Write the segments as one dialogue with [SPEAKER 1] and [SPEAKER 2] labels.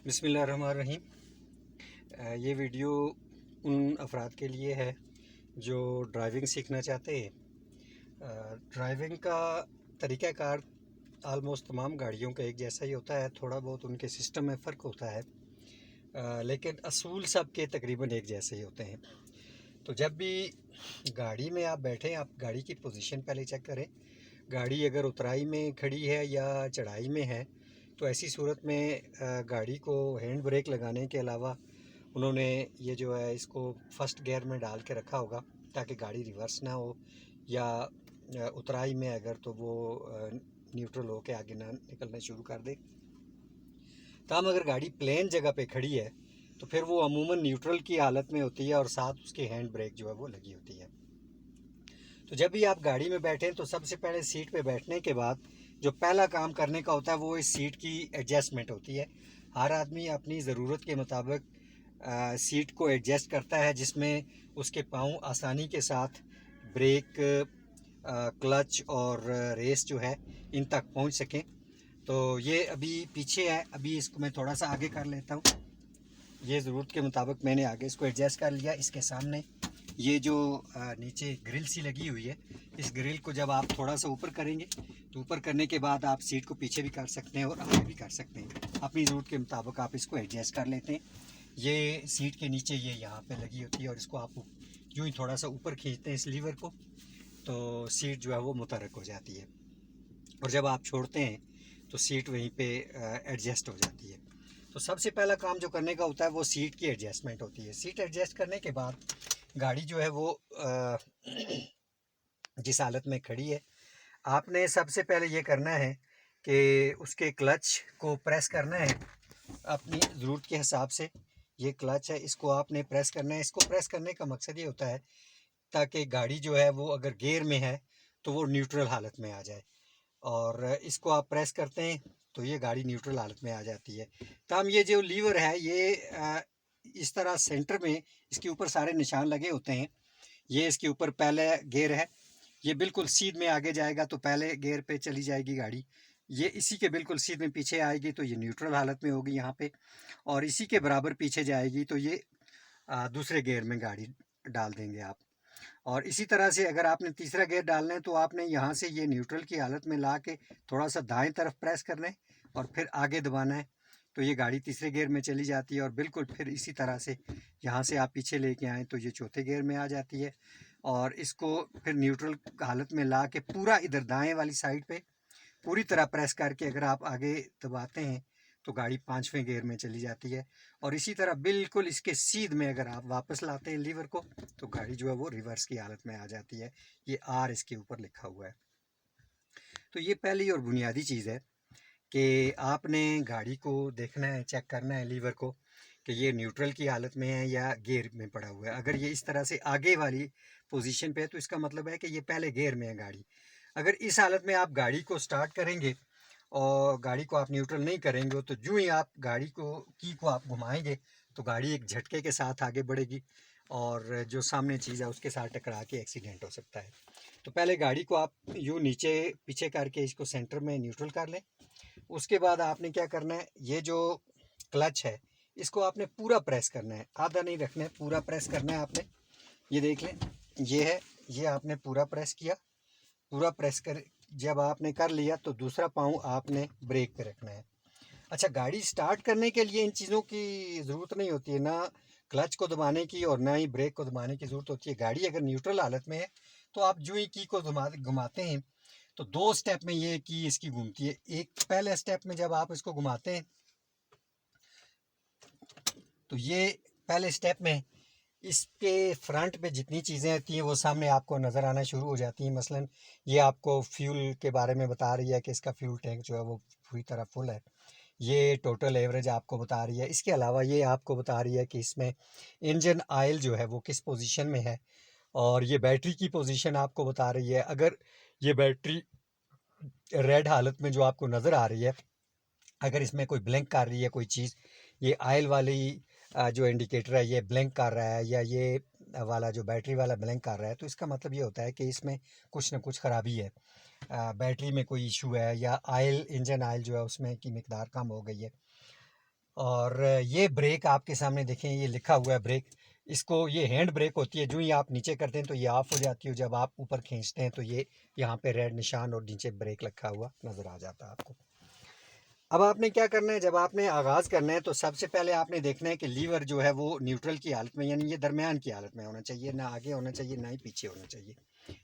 [SPEAKER 1] बिस्मिल्लाहिर्रहमानिर्रहीम। ये वीडियो उन अफराद के लिए है जो ड्राइविंग सीखना चाहते हैं। ड्राइविंग का तरीक़ाकार आलमोस्ट तमाम गाड़ियों का एक जैसा ही होता है, थोड़ा बहुत उनके सिस्टम में फ़र्क होता है, लेकिन असूल सब के तकरीबन एक जैसे ही होते हैं। तो जब भी गाड़ी में आप बैठें, आप गाड़ी की पोजीशन पहले चेक करें। गाड़ी अगर उतराई में खड़ी है या चढ़ाई में है, तो ऐसी सूरत में गाड़ी को हैंड ब्रेक लगाने के अलावा उन्होंने ये जो है इसको फर्स्ट गियर में डाल के रखा होगा ताकि गाड़ी रिवर्स ना हो, या उतराई में अगर तो वो न्यूट्रल हो के आगे ना निकलना शुरू कर दे। तमाम अगर गाड़ी प्लेन जगह पे खड़ी है तो फिर वो अमूमन न्यूट्रल की हालत में होती है और साथ उसके हैंड ब्रेक जो है वो लगी होती है। तो जब भी आप गाड़ी में बैठें तो सबसे पहले सीट पे बैठने के बाद जो पहला काम करने का होता है वो इस सीट की एडजस्टमेंट होती है। हर आदमी अपनी ज़रूरत के मुताबिक सीट को एडजस्ट करता है, जिसमें उसके पाँव आसानी के साथ ब्रेक, क्लच और रेस जो है इन तक पहुंच सकें। तो ये अभी पीछे है, अभी इसको मैं थोड़ा सा आगे कर लेता हूँ। ये ज़रूरत के मुताबिक मैंने आगे इसको एडजस्ट कर लिया। इसके सामने ये जो नीचे ग्रिल सी लगी हुई है, इस ग्रिल को जब आप थोड़ा सा ऊपर करेंगे तो ऊपर करने के बाद आप सीट को पीछे भी कर सकते हैं और आगे भी कर सकते हैं। अपनी ज़रूरत के मुताबिक आप इसको एडजस्ट कर लेते हैं। ये सीट के नीचे ये यहाँ पे लगी होती है और इसको आप यूँ ही थोड़ा सा ऊपर खींचते हैं इस लीवर को, तो सीट जो है वो मुतहर्रिक हो जाती है और जब आप छोड़ते हैं तो सीट वहीं पे एडजस्ट हो जाती है। तो सबसे पहला काम जो करने का होता है वो सीट की एडजस्टमेंट होती है। सीट एडजस्ट करने के बाद गाड़ी जो है वो जिस हालत में खड़ी है, आपने सबसे पहले ये करना है कि उसके क्लच को प्रेस करना है अपनी ज़रूरत के हिसाब से। ये क्लच है, इसको आपने प्रेस करना है। इसको प्रेस करने का मकसद ये होता है ताकि गाड़ी जो है वो अगर गियर में है तो वो न्यूट्रल हालत में आ जाए, और इसको आप प्रेस करते हैं तो ये गाड़ी न्यूट्रल हालत में आ जाती है। तमाम ये जो लीवर है ये इस तरह सेंटर में इसके ऊपर सारे निशान लगे होते हैं। ये इसके ऊपर पहले गियर है, ये बिल्कुल सीध में आगे जाएगा तो पहले गियर पे चली जाएगी गाड़ी। ये इसी के बिल्कुल सीध में पीछे आएगी तो ये न्यूट्रल हालत में होगी यहाँ पे, और इसी के बराबर पीछे जाएगी तो ये दूसरे गियर में गाड़ी डाल देंगे आप। और इसी तरह से अगर आपने तीसरा गियर डालना है तो आपने यहाँ से ये न्यूट्रल की हालत में ला के थोड़ा सा दाएं तरफ प्रेस करना है और फिर आगे दबाना है, तो ये गाड़ी तीसरे गियर में चली जाती है। और बिल्कुल फिर इसी तरह से यहाँ से आप पीछे लेके आएँ तो ये चौथे गियर में आ जाती है। और इसको फिर न्यूट्रल हालत में ला के पूरा इधर दाएँ वाली साइड पे पूरी तरह प्रेस करके अगर आप आगे दबाते हैं तो गाड़ी पाँचवें गियर में चली जाती है। और इसी तरह बिल्कुल इसके सीध में अगर आप वापस लाते हैं लीवर को तो गाड़ी जो है वो रिवर्स की हालत में आ जाती है। ये आर इसके ऊपर लिखा हुआ है। तो ये पहली और बुनियादी चीज़ है कि आपने गाड़ी को देखना है, चेक करना है लीवर को कि ये न्यूट्रल की हालत में है या गियर में पड़ा हुआ है। अगर ये इस तरह से आगे वाली पोजीशन पे है तो इसका मतलब है कि ये पहले गियर में है गाड़ी। अगर इस हालत में आप गाड़ी को स्टार्ट करेंगे और गाड़ी को आप न्यूट्रल नहीं करेंगे तो जो ही आप गाड़ी को आप घुमाएंगे तो गाड़ी एक झटके के साथ आगे बढ़ेगी और जो सामने चीज़ है उसके साथ टकरा के एक्सीडेंट हो सकता है। तो पहले गाड़ी को आप यूँ नीचे पीछे करके इसको सेंटर में न्यूट्रल कर लें। उसके बाद आपने क्या करना है, ये जो क्लच है इसको आपने पूरा प्रेस करना है, आधा नहीं रखना है, पूरा प्रेस करना है आपने। ये देख लें, ये है, ये आपने पूरा प्रेस किया। पूरा प्रेस कर जब आपने कर लिया तो दूसरा पाँव आपने ब्रेक पे रखना है। अच्छा, गाड़ी स्टार्ट करने के लिए इन चीज़ों की ज़रूरत नहीं होती है, ना क्लच को दबाने की और ना ही ब्रेक को दबाने की ज़रूरत होती है। गाड़ी अगर न्यूट्रल हालत में है तो आप जो ही की को घुमाते हैं तो दो स्टेप में ये की इसकी घूमती है। एक पहले स्टेप में जब आप इसको घुमाते हैं तो ये पहले स्टेप में इसके फ्रंट पे जितनी चीज़ें होती हैं वो सामने आपको नज़र आना शुरू हो जाती हैं। मसलन ये आपको फ्यूल के बारे में बता रही है कि इसका फ्यूल टैंक जो है वो पूरी तरह फुल है। ये टोटल एवरेज आपको बता रही है। इसके अलावा ये आपको बता रही है कि इसमें इंजन ऑयल जो है वो किस पोजीशन में है, और ये बैटरी की पोजीशन आपको बता रही है। अगर ये बैटरी रेड हालत में जो आपको नज़र आ रही है, अगर इसमें कोई ब्लिंक कर रही है कोई चीज़, ये ऑयल वाली जो इंडिकेटर है ये ब्लिंक कर रहा है या ये वाला जो बैटरी वाला ब्लिंक कर रहा है, तो इसका मतलब ये होता है कि इसमें कुछ ना कुछ ख़राबी है, बैटरी में कोई इशू है या ऑयल, इंजन ऑयल जो है उसमें की मिकदार कम हो गई है। और ये ब्रेक आपके सामने देखें, ये लिखा हुआ है ब्रेक। इसको, ये हैंड ब्रेक होती है, जो ही आप नीचे करते हैं तो ये ऑफ हो जाती है, जब आप ऊपर खींचते हैं तो ये यहाँ पे रेड निशान और नीचे ब्रेक लिखा हुआ नज़र आ जाता है आपको। अब आपने क्या करना है, जब आपने आगाज़ करना है तो सबसे पहले आपने देखना है कि लीवर जो है वो न्यूट्रल की हालत में, यानी ये दरमियान की हालत में होना चाहिए, ना आगे होना चाहिए ना ही पीछे होना चाहिए,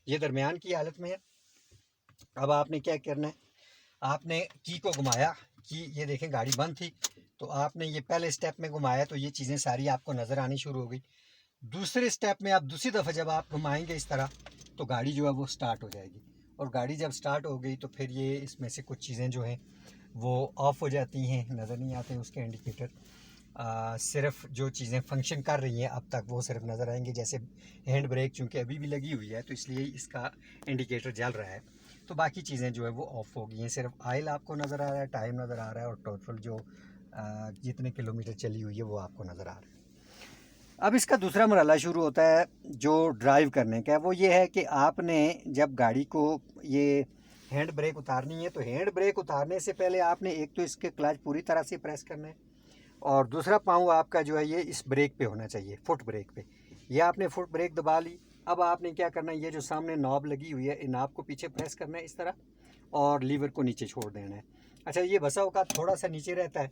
[SPEAKER 1] ये दरमियान की हालत में है। अब आपने क्या करना है, आपने की को घुमाया, की ये देखें गाड़ी बंद थी, तो आपने ये पहले स्टेप में घुमाया तो ये चीज़ें सारी आपको नज़र आनी शुरू हो गई। दूसरे स्टेप में आप दूसरी दफ़ा जब आप घुमाएंगे इस तरह, तो गाड़ी जो है वो स्टार्ट हो जाएगी, और गाड़ी जब स्टार्ट हो गई तो फिर ये इसमें से कुछ चीज़ें जो हैं वो ऑफ़ हो जाती हैं, नज़र नहीं आते उसके इंडिकेटर। सिर्फ जो चीज़ें फंक्शन कर रही हैं अब तक वो सिर्फ नज़र आएंगे, जैसे हैंड ब्रेक चूँकि अभी भी लगी हुई है तो इसलिए इसका इंडिकेटर जल रहा है, तो बाकी चीज़ें जो है वो ऑफ़ हो गई हैं। सिर्फ ऑयल आपको नज़र आ रहा है, टाइम नज़र आ रहा है, और टोटल जो जितने किलोमीटर चली हुई है वो आपको नज़र आ रहा है। अब इसका दूसरा मरहला शुरू होता है जो ड्राइव करने का, वो ये है कि आपने जब गाड़ी को ये हैंड ब्रेक उतारनी है तो हैंड ब्रेक उतारने से पहले आपने एक तो इसके क्लच पूरी तरह से प्रेस करना है, और दूसरा पाँव आपका जो है ये इस ब्रेक पे होना चाहिए, फुट ब्रेक पे। ये आपने फुट ब्रेक दबा ली। अब आपने क्या करना है, ये जो सामने नॉब लगी हुई है, इन नॉब को पीछे प्रेस करना है इस तरह, और लीवर को नीचे छोड़ देना है। अच्छा, ये बसा हुआ थोड़ा सा नीचे रहता है,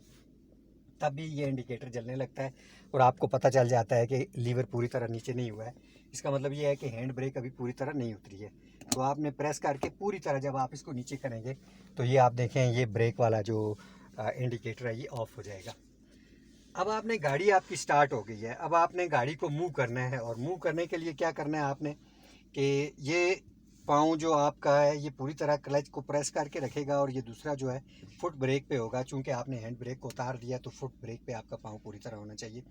[SPEAKER 1] तभी ये इंडिकेटर जलने लगता है और आपको पता चल जाता है कि लीवर पूरी तरह नीचे नहीं हुआ है। इसका मतलब ये है कि हैंड ब्रेक अभी पूरी तरह नहीं उतरी है। तो आपने प्रेस करके पूरी तरह जब आप इसको नीचे करेंगे तो ये आप देखें, ये ब्रेक वाला जो इंडिकेटर है ये ऑफ हो जाएगा। अब आपने, गाड़ी आपकी स्टार्ट हो गई है, अब आपने गाड़ी को मूव करना है, और मूव करने के लिए क्या करना है आपने कि ये पाँव जो आपका है ये पूरी तरह क्लच को प्रेस करके रखेगा, और ये दूसरा जो है फुट ब्रेक पे होगा। चूंकि आपने हैंड ब्रेक को उतार दिया तो फुट ब्रेक पे आपका पाँव पूरी तरह होना चाहिए।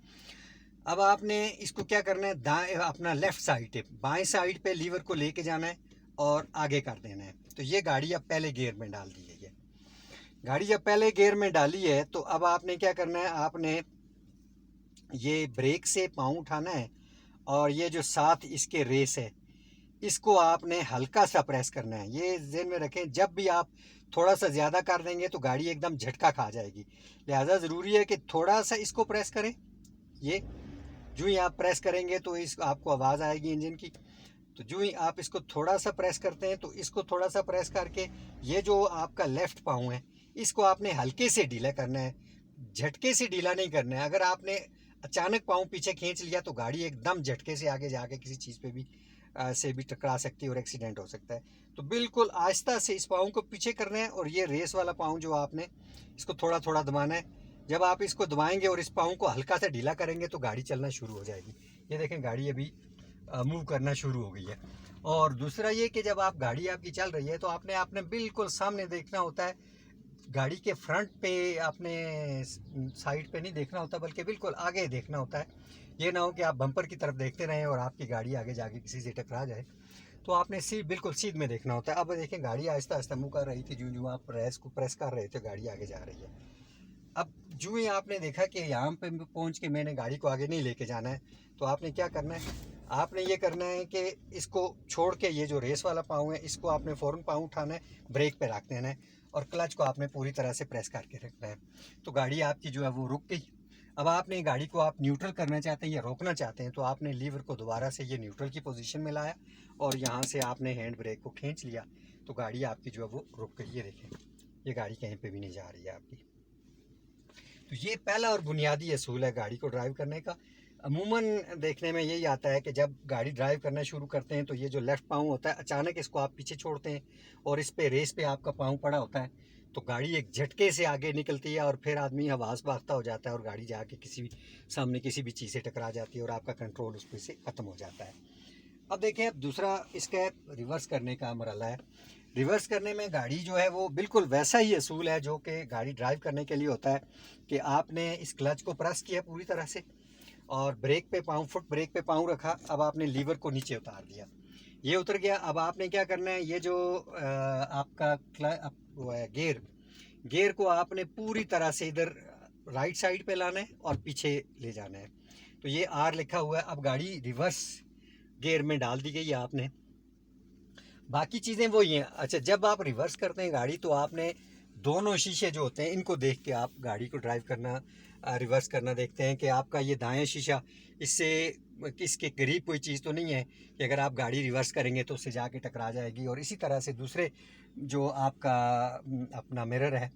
[SPEAKER 1] अब आपने इसको क्या करना है, दाएं अपना लेफ़्ट साइड पे, बाएं साइड पे लीवर को लेके जाना है और आगे कर देना है। तो ये गाड़ी अब पहले गियर में डाल दी गई है। गाड़ी जब पहले गियर में डाली है तो अब आपने क्या करना है, आपने ये ब्रेक से पाँव उठाना है, और ये जो साथ इसके रेस है इसको आपने हल्का सा प्रेस करना है। ये ज़हन में रखें, जब भी आप थोड़ा सा ज़्यादा कर देंगे तो गाड़ी एकदम झटका खा जाएगी, लिहाजा ज़रूरी है कि थोड़ा सा इसको प्रेस करें। ये जो ही आप प्रेस करेंगे तो इस आपको आवाज़ आएगी इंजन की। तो जो ही आप इसको थोड़ा सा प्रेस करते हैं तो इसको थोड़ा सा प्रेस करके ये जो आपका लेफ़्ट पाँव है इसको आपने हल्के से ढीला करना है, झटके से ढीला नहीं करना है। अगर आपने अचानक पाँव पीछे खींच लिया तो गाड़ी एकदम झटके से आगे जाके किसी चीज़ पे भी से भी टकरा सकती है और एक्सीडेंट हो सकता है। तो बिल्कुल आहिस्ता से इस पाँव को पीछे करना है, और ये रेस वाला पाँव जो आपने इसको थोड़ा थोड़ा दबाना है। जब आप इसको दबाएंगे और इस पाँव को हल्का सा ढीला करेंगे तो गाड़ी चलना शुरू हो जाएगी। ये देखें, गाड़ी अभी मूव करना शुरू हो गई है। और दूसरा ये कि जब आप, गाड़ी आपकी चल रही है तो आपने बिल्कुल सामने देखना होता है, गाड़ी के फ्रंट पे आपने साइड पे नहीं देखना होता, बल्कि बिल्कुल आगे देखना होता है। ये ना हो कि आप बम्पर की तरफ देखते रहें और आपकी गाड़ी आगे जाके किसी से टकरा जाए। तो आपने बिल्कुल सीध में देखना होता है। अब देखें, गाड़ी आहिस्ता आहिस्ता मूव कर रही थी, जो आप रेस को प्रेस कर रहे थे गाड़ी आगे जा रही है। अब जो ही आपने देखा कि यहाँ पे पहुँच के मैंने गाड़ी को आगे नहीं लेके जाना है, तो आपने क्या करना है, आपने ये करना है कि इसको छोड़ के ये जो रेस वाला पाँव है इसको आपने फ़ौरन पाँव उठाना है, ब्रेक पे रख देना है, और क्लच को आपने पूरी तरह से प्रेस करके रखना है। तो गाड़ी आपकी जो है वो रुक गई। अब आपने गाड़ी को, आप न्यूट्रल करना चाहते हैं या रोकना चाहते हैं, तो आपने लीवर को दोबारा से ये न्यूट्रल की पोजीशन में लाया और यहाँ से आपने हैंड ब्रेक को खींच लिया, तो गाड़ी आपकी जो है वो रुक गई। ये देखें, ये गाड़ी कहीं पे भी नहीं जा रही है आपकी। तो ये पहला और बुनियादी असूल है गाड़ी को ड्राइव करने का। अमूमन देखने में यही आता है कि जब गाड़ी ड्राइव करना शुरू करते हैं तो ये जो लेफ़्ट पाँव होता है, अचानक इसको आप पीछे छोड़ते हैं और इस पे रेस पे आपका पाँव पड़ा होता है, तो गाड़ी एक झटके से आगे निकलती है और फिर आदमी हवास भागता हो जाता है और गाड़ी जाके किसी भी सामने किसी भी चीज़ से टकरा जाती है और आपका कंट्रोल उस पर से ख़त्म हो जाता है। अब देखें, अब दूसरा इसका रिवर्स करने का मरहला है। रिवर्स करने में गाड़ी जो है वो बिल्कुल वैसा ही असूल है जो कि गाड़ी ड्राइव करने के लिए होता है, कि आपने इस क्लच को प्रेस किया पूरी तरह से और ब्रेक पे पाँव, फुट ब्रेक पे पाँव रखा। अब आपने लीवर को नीचे उतार दिया, ये उतर गया। अब आपने क्या करना है, ये जो आपका वो है गियर को आपने पूरी तरह से इधर राइट साइड पे लाना है और पीछे ले जाना है। तो ये आर लिखा हुआ है। अब गाड़ी रिवर्स गियर में डाल दी गई है आपने, बाकी चीज़ें वही हैं। अच्छा, जब आप रिवर्स करते हैं गाड़ी तो आपने दोनों शीशे जो होते हैं इनको देख के आप गाड़ी को ड्राइव करना, रिवर्स करना देखते हैं कि आपका ये दाएं शीशा इससे इसके करीब कोई चीज़ तो नहीं है कि अगर आप गाड़ी रिवर्स करेंगे तो उससे जाके टकरा जाएगी। और इसी तरह से दूसरे जो आपका अपना मिरर है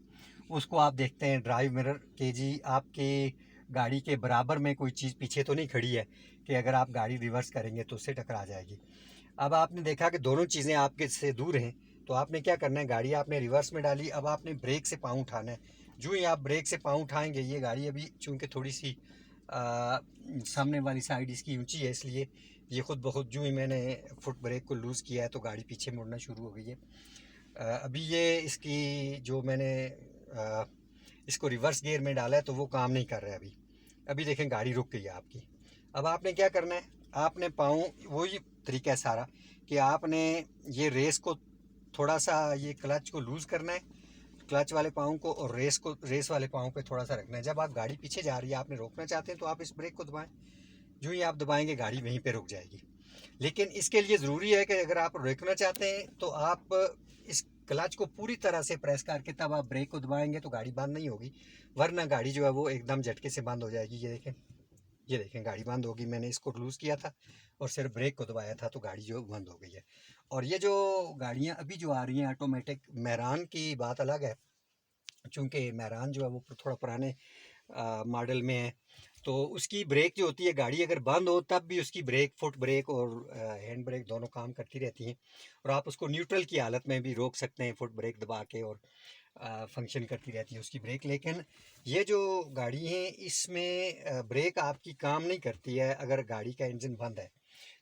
[SPEAKER 1] उसको आप देखते हैं, ड्राइव मिरर, के जी आपके गाड़ी के बराबर में कोई चीज़ पीछे तो नहीं खड़ी है कि अगर आप गाड़ी रिवर्स करेंगे तो उससे टकरा जाएगी। अब आपने देखा कि दोनों चीज़ें आपके से दूर हैं, तो आपने क्या करना है, गाड़ी आपने रिवर्स में डाली, अब आपने ब्रेक से पाँव उठाना है। जो ही आप ब्रेक से पाँव उठाएंगे, ये गाड़ी अभी चूँकि थोड़ी सी सामने वाली साइड इसकी ऊंची है, इसलिए ये खुद ब खुद जो ही मैंने फुट ब्रेक को लूज़ किया है तो गाड़ी पीछे मुड़ना शुरू हो गई है। अभी ये इसकी जो मैंने इसको रिवर्स गियर में डाला है तो वो काम नहीं कर रहा है अभी। अभी देखें गाड़ी रुक गई है आपकी। अब आपने क्या करना है, आपने पाँव, वही तरीका है सारा कि आपने ये रेस को थोड़ा सा, ये क्लच को लूज़ करना है, क्लच वाले पाँव को, और रेस वाले पाँव पे थोड़ा सा रखना है। जब आप गाड़ी पीछे जा रही है, आपने रोकना चाहते हैं तो आप इस ब्रेक को दबाएं, जो ही आप दबाएंगे गाड़ी वहीं पे रुक जाएगी। लेकिन इसके लिए ज़रूरी है कि अगर आप रोकना चाहते हैं तो आप इस क्लच को पूरी तरह से प्रेस करके तब आप ब्रेक को दबाएंगे तो गाड़ी बंद नहीं होगी, वरना गाड़ी जो है वो एकदम झटके से बंद हो जाएगी। ये देखें गाड़ी बंद होगी, मैंने इसको लूज़ किया था और सिर्फ ब्रेक को दबाया था तो गाड़ी जो बंद हो गई है। और ये जो गाड़ियाँ अभी जो आ रही हैं ऑटोमेटिक, मेरान की बात अलग है, चूँकि मेरान जो है वो थोड़ा पुराने मॉडल में है, तो उसकी ब्रेक जो होती है, गाड़ी अगर बंद हो तब भी उसकी ब्रेक, फुट ब्रेक और हैंड ब्रेक दोनों काम करती रहती हैं, और आप उसको न्यूट्रल की हालत में भी रोक सकते हैं फुट ब्रेक दबा के, और फंक्शन करती रहती है उसकी ब्रेक। लेकिन ये जो गाड़ी है इसमें ब्रेक आपकी काम नहीं करती है अगर गाड़ी का इंजन बंद है।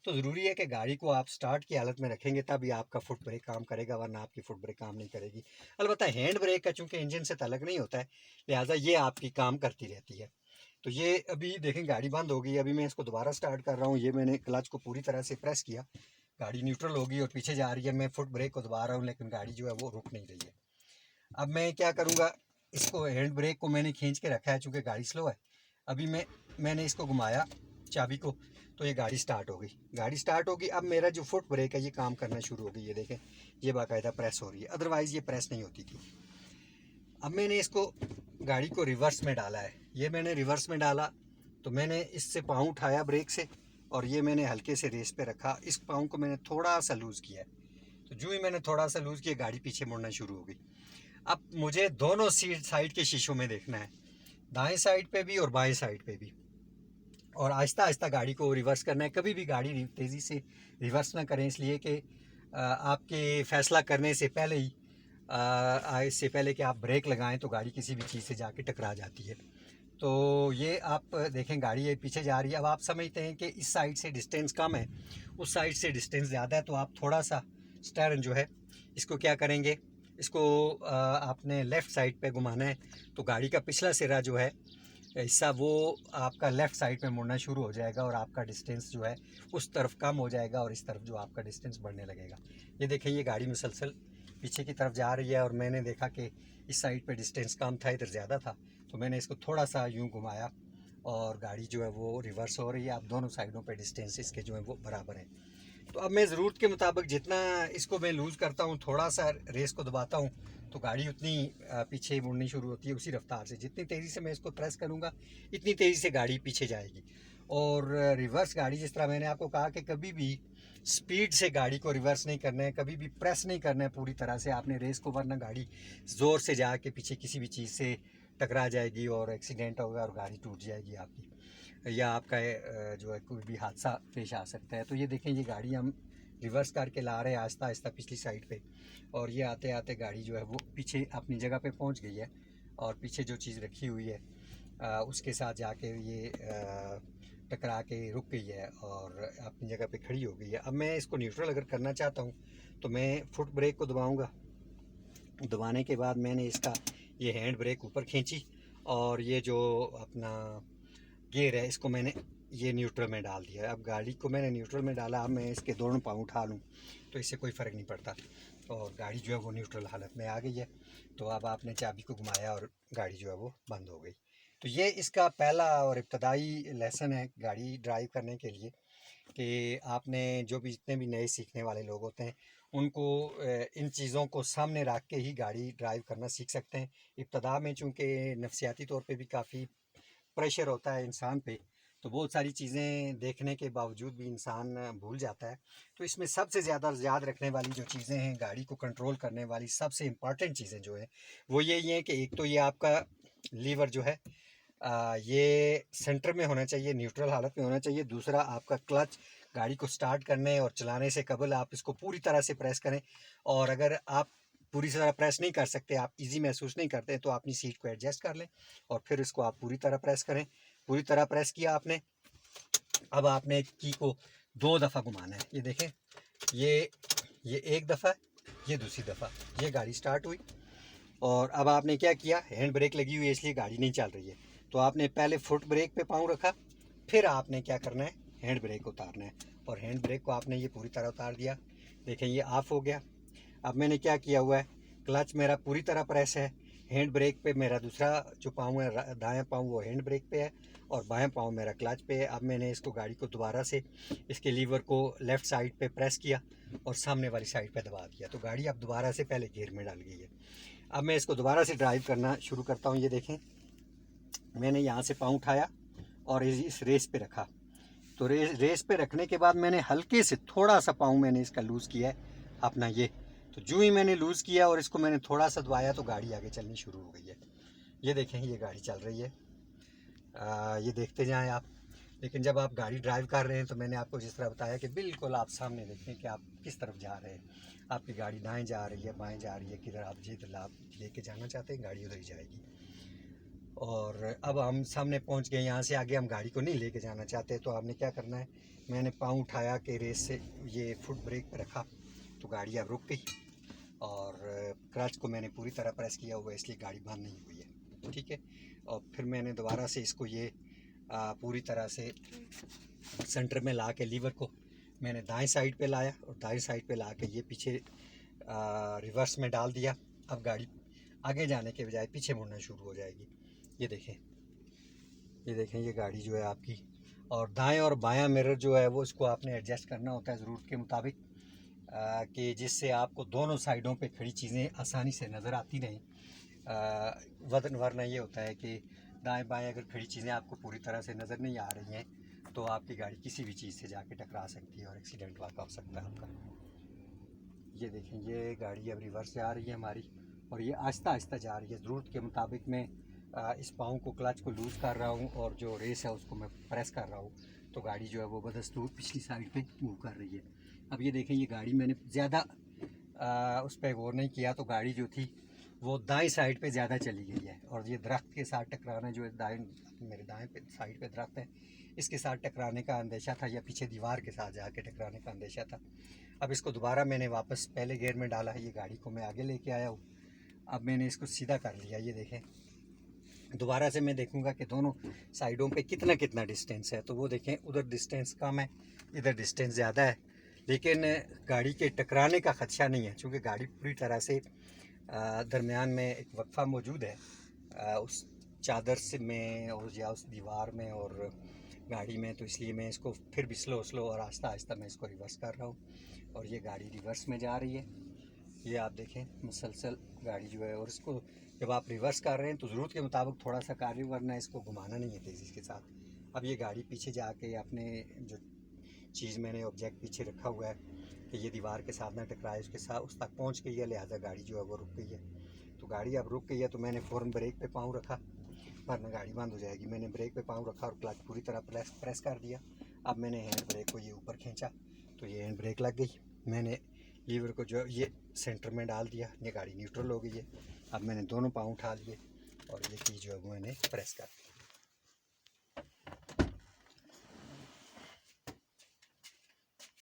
[SPEAKER 1] तो ज़रूरी है कि गाड़ी को आप स्टार्ट की हालत में रखेंगे तभी आपका फुट ब्रेक काम करेगा, वरना आपकी फुट ब्रेक काम नहीं करेगी। अलबत्ता हैंड ब्रेक का चूँकि इंजन से ताल्लुक़ नहीं होता है, लिहाजा ये आपकी काम करती रहती है। तो ये अभी देखें गाड़ी बंद हो गई, अभी मैं इसको दोबारा स्टार्ट कर रहा हूँ। ये मैंने क्लच को पूरी तरह से प्रेस किया, गाड़ी न्यूट्रल होगी और पीछे जा रही है, मैं फुट ब्रेक को दबा रहा हूँ लेकिन गाड़ी जो है वो रुक नहीं रही है। अब मैं क्या करूँगा, इसको हैंड ब्रेक को मैंने खींच के रखा है चूँकि गाड़ी स्लो है। अभी मैंने इसको घुमाया चाबी को तो ये गाड़ी स्टार्ट हो गई, गाड़ी स्टार्ट होगी। अब मेरा जो फुट ब्रेक है ये काम करना शुरू हो गई, ये देखें ये बाकायदा प्रेस हो रही है, अदरवाइज़ ये प्रेस नहीं होती थी। अब मैंने इसको गाड़ी को रिवर्स में डाला है, ये मैंने रिवर्स में डाला तो मैंने इससे पाँव उठाया ब्रेक से और ये मैंने हल्के से रेस पे रखा, इस पाँव को मैंने थोड़ा सा लूज़ किया, तो जो ही मैंने थोड़ा सा लूज़ किया गाड़ी पीछे मुड़ना शुरू हो गई। अब मुझे दोनों साइड के शीशों में देखना है, दाएं साइड पे भी और बाएं साइड पे भी, और आहिस्ता आहिस्ता गाड़ी को रिवर्स करना है। कभी भी गाड़ी तेज़ी से रिवर्स ना करें, इसलिए कि आपके फ़ैसला करने से पहले ही, इससे पहले कि आप ब्रेक लगाएं तो गाड़ी किसी भी चीज़ से जाके टकरा जाती है। तो ये आप देखें गाड़ी ये पीछे जा रही है। अब आप समझते हैं कि इस साइड से डिस्टेंस कम है, उस साइड से डिस्टेंस ज़्यादा है, तो आप थोड़ा सा स्टीयरिंग जो है इसको क्या करेंगे, इसको आपने लेफ़्ट साइड पे घुमाना है तो गाड़ी का पिछला सिरा जो है हिस्सा वो आपका लेफ़्ट साइड पे मुड़ना शुरू हो जाएगा और आपका डिस्टेंस जो है उस तरफ कम हो जाएगा और इस तरफ जो आपका डिस्टेंस बढ़ने लगेगा। ये देखें ये गाड़ी मुसलसल पीछे की तरफ जा रही है और मैंने देखा कि इस साइड पे डिस्टेंस कम था, इधर ज़्यादा था, तो मैंने इसको थोड़ा सा यूँ घुमाया और गाड़ी जो है वो रिवर्स हो रही है। अब दोनों साइडों पे डिस्टेंस इसके जो है वो बराबर हैं। तो अब मैं ज़रूरत के मुताबिक जितना इसको मैं लूज़ करता हूँ, थोड़ा सा रेस को दबाता हूँ तो गाड़ी उतनी पीछे मुड़नी शुरू होती है उसी रफ्तार से। जितनी तेज़ी से मैं इसको प्रेस करूँगा इतनी तेज़ी से गाड़ी पीछे जाएगी। और रिवर्स गाड़ी, जिस तरह मैंने आपको कहा कि कभी भी स्पीड से गाड़ी को रिवर्स नहीं करना है, कभी भी प्रेस नहीं करना है पूरी तरह से आपने रेस को, वरना गाड़ी ज़ोर से जाके पीछे किसी भी चीज़ से टकरा जाएगी और एक्सीडेंट होगा और गाड़ी टूट जाएगी आपकी, या आपका जो है कोई भी हादसा पेश आ सकता है। तो ये देखें ये गाड़ी हम रिवर्स करके ला रहे हैं आहिस्ता आहिस्ता पिछली साइड पे, और ये आते आते गाड़ी जो है वो पीछे अपनी जगह पे पहुंच गई है और पीछे जो चीज़ रखी हुई है उसके साथ जाके ये टकरा के रुक गई है और अपनी जगह पे खड़ी हो गई है। अब मैं इसको न्यूट्रल अगर करना चाहता हूँ तो मैं फुट ब्रेक को दबाऊँगा, दबाने के बाद मैंने इसका ये हैंड ब्रेक ऊपर खींची और ये जो अपना गियर है इसको मैंने ये न्यूट्रल में डाल दिया। अब गाड़ी को मैंने न्यूट्रल में डाला, अब मैं इसके दोनों पाँव उठा लूँ तो इससे कोई फ़र्क नहीं पड़ता और गाड़ी जो है वो न्यूट्रल हालत में आ गई है। तो अब आपने चाबी को घुमाया और गाड़ी जो है वो बंद हो गई। तो ये इसका पहला और इब्तदाई लेसन है गाड़ी ड्राइव करने के लिए कि आपने जो भी जितने भी नए सीखने वाले लोग होते हैं उनको इन चीज़ों को सामने रख के ही गाड़ी ड्राइव करना सीख सकते हैं। इब्तदा में चूँकि नफसियाती तौर पे भी काफ़ी प्रेशर होता है इंसान पे, तो बहुत सारी चीज़ें देखने के बावजूद भी इंसान भूल जाता है। तो इसमें सबसे ज़्यादा याद रखने वाली जो चीज़ें हैं, गाड़ी को कंट्रोल करने वाली सबसे इम्पॉर्टेंट चीज़ें जो हैं वो यही हैं कि एक तो ये आपका लीवर जो है ये सेंटर में होना चाहिए, न्यूट्रल हालत में होना चाहिए। दूसरा आपका क्लच, गाड़ी को स्टार्ट करने और चलाने से कबल आप इसको पूरी तरह से प्रेस करें। और अगर आप पूरी तरह प्रेस नहीं कर सकते, आप इजी महसूस नहीं करते, तो अपनी सीट को एडजस्ट कर लें और फिर इसको आप पूरी तरह प्रेस करें। पूरी तरह प्रेस किया आपने, अब आपने की को 2 दफ़ा घुमाना है। ये देखें, ये एक दफ़ा, ये दूसरी दफ़ा, ये गाड़ी स्टार्ट हुई। और अब आपने क्या किया, हैंड ब्रेक लगी हुई है इसलिए गाड़ी नहीं चल रही है, तो आपने पहले फुट ब्रेक पे पाँव रखा, फिर आपने क्या करना है, हैंड ब्रेक उतारना है। और हैंड ब्रेक को आपने ये पूरी तरह उतार दिया। देखें ये ऑफ हो गया। अब मैंने क्या किया हुआ है, क्लच मेरा पूरी तरह प्रेस है, हैंड ब्रेक पे मेरा दूसरा जो पाँव है, दायां पाँव, वो हैंड ब्रेक पे है और बायां पाँव मेरा क्लच पे है। अब मैंने इसको गाड़ी को दोबारा से इसके लीवर को लेफ़्ट साइड पे प्रेस किया और सामने वाली साइड पे दबा दिया, तो गाड़ी अब दोबारा से पहले गियर में डाल गई है। अब मैं इसको दोबारा से ड्राइव करना शुरू करता हूँ। ये देखें, मैंने यहाँ से पाँव उठाया और इस रेस पे रखा, तो रेस पे रखने के बाद मैंने हल्के से थोड़ा सा पाँव मैंने इसका लूज़ किया है अपना ये, तो जो ही मैंने लूज़ किया और इसको मैंने थोड़ा सा दबाया तो गाड़ी आगे चलनी शुरू हो गई है। ये देखें, ये गाड़ी चल रही है। ये देखते जाएं आप। लेकिन जब आप गाड़ी ड्राइव कर रहे हैं तो मैंने आपको जिस तरह बताया कि बिल्कुल आप सामने देखें कि आप किस तरफ जा रहे हैं। आपकी गाड़ी दाएं जा रही है, बाएं जा रही है, किधर आप जिधर आप लेके जाना चाहते हैं गाड़ी उधर ही जाएगी। और अब हम सामने पहुंच गए, यहाँ से आगे हम गाड़ी को नहीं लेके जाना चाहते, तो आपने क्या करना है, मैंने पाँव उठाया कि रेस से ये फुट ब्रेक पर रखा, तो गाड़ी अब रुक गई और क्लच को मैंने पूरी तरह प्रेस किया हुआ है इसलिए गाड़ी बंद नहीं हुई है, ठीक है। और फिर मैंने दोबारा से इसको ये पूरी तरह से सेंटर में ला के लीवर को मैंने दाएं साइड पे लाया और दाएं साइड पे ला के ये पीछे रिवर्स में डाल दिया। अब गाड़ी आगे जाने के बजाय पीछे मुड़ना शुरू हो जाएगी। ये देखें, ये देखें, ये गाड़ी जो है आपकी, और दाएं और बायां मिरर जो है वो इसको आपने एडजस्ट करना होता है ज़रूरत के मुताबिक, कि जिससे आपको दोनों साइडों पे खड़ी चीज़ें आसानी से नज़र आती रहें। वरना ये होता है कि दाएं बाएं अगर खड़ी चीज़ें आपको पूरी तरह से नज़र नहीं आ रही हैं तो आपकी गाड़ी किसी भी चीज़ से जाके टकरा सकती है और एक्सीडेंट वाक़ हो सकता है आपका। ये देखें, ये गाड़ी अब रिवर्स जा रही है हमारी और ये आहिस्ता आहिस्ता जा रही है। ज़रूरत के मुताबिक मैं इस पाँव को, क्लच को लूज़ कर रहा हूँ और जो रेस है उसको मैं प्रेस कर रहा हूँ, तो गाड़ी जो है वो बदस्तूर पिछली साइड पे मूव कर रही है। अब ये देखें, ये गाड़ी मैंने ज़्यादा उस पर गौर नहीं किया तो गाड़ी जो थी वो दाएं साइड पे ज़्यादा चली गई है और ये दरख्त के साथ टकराना, जो दाएं, मेरे दाएं पे साइड पे दरख्त है, इसके साथ टकराने का अंदेशा था या पीछे दीवार के साथ जाके टकराने का अंदेशा था। अब इसको दोबारा मैंने वापस पहले गियर में डाला है, ये गाड़ी को मैं आगे लेके आया हूँ। अब मैंने इसको सीधा कर लिया। ये देखें, दोबारा से मैं देखूंगा कि दोनों साइडों पे कितना कितना डिस्टेंस है, तो वो देखें उधर डिस्टेंस कम है, इधर डिस्टेंस ज़्यादा है, लेकिन गाड़ी के टकराने का ख़दशा नहीं है क्योंकि गाड़ी पूरी तरह से दरमियान में एक वक्फा मौजूद है उस चादर से में और या उस दीवार में और गाड़ी में, तो इसलिए मैं इसको फिर भी स्लो स्लो और आहिस्ता आहिस्ता मैं इसको रिवर्स कर रहा हूँ और ये गाड़ी रिवर्स में जा रही है। ये आप देखें, मुसलसल गाड़ी जो है, और इसको जब आप रिवर्स कर रहे हैं तो ज़रूरत के मुताबिक थोड़ा सा कार्य, वरना इसको घुमाना नहीं है तेज़ी के साथ। अब ये गाड़ी पीछे जाके अपने जो चीज़ मैंने ऑब्जेक्ट पीछे रखा हुआ है कि ये दीवार के साथ ना टकराए, उसके साथ उस तक पहुंच गई है, लिहाजा गाड़ी जो है वो रुक गई है। तो गाड़ी अब रुक गई है तो मैंने फ़ौरन ब्रेक पे पाँव रखा, वरना गाड़ी बंद हो जाएगी। मैंने ब्रेक पे पाँव रखा और क्लच पूरी तरह प्रेस कर दिया। अब मैंने हैंड ब्रेक को ये ऊपर खींचा तो ये हैंड ब्रेक लग गई। मैंने लीवर को जो ये सेंटर में डाल दिया, ये गाड़ी न्यूट्रल हो गई है। अब मैंने दोनों पाँव उठा लिए और ये की जो है वो मैंने प्रेस कर दिया।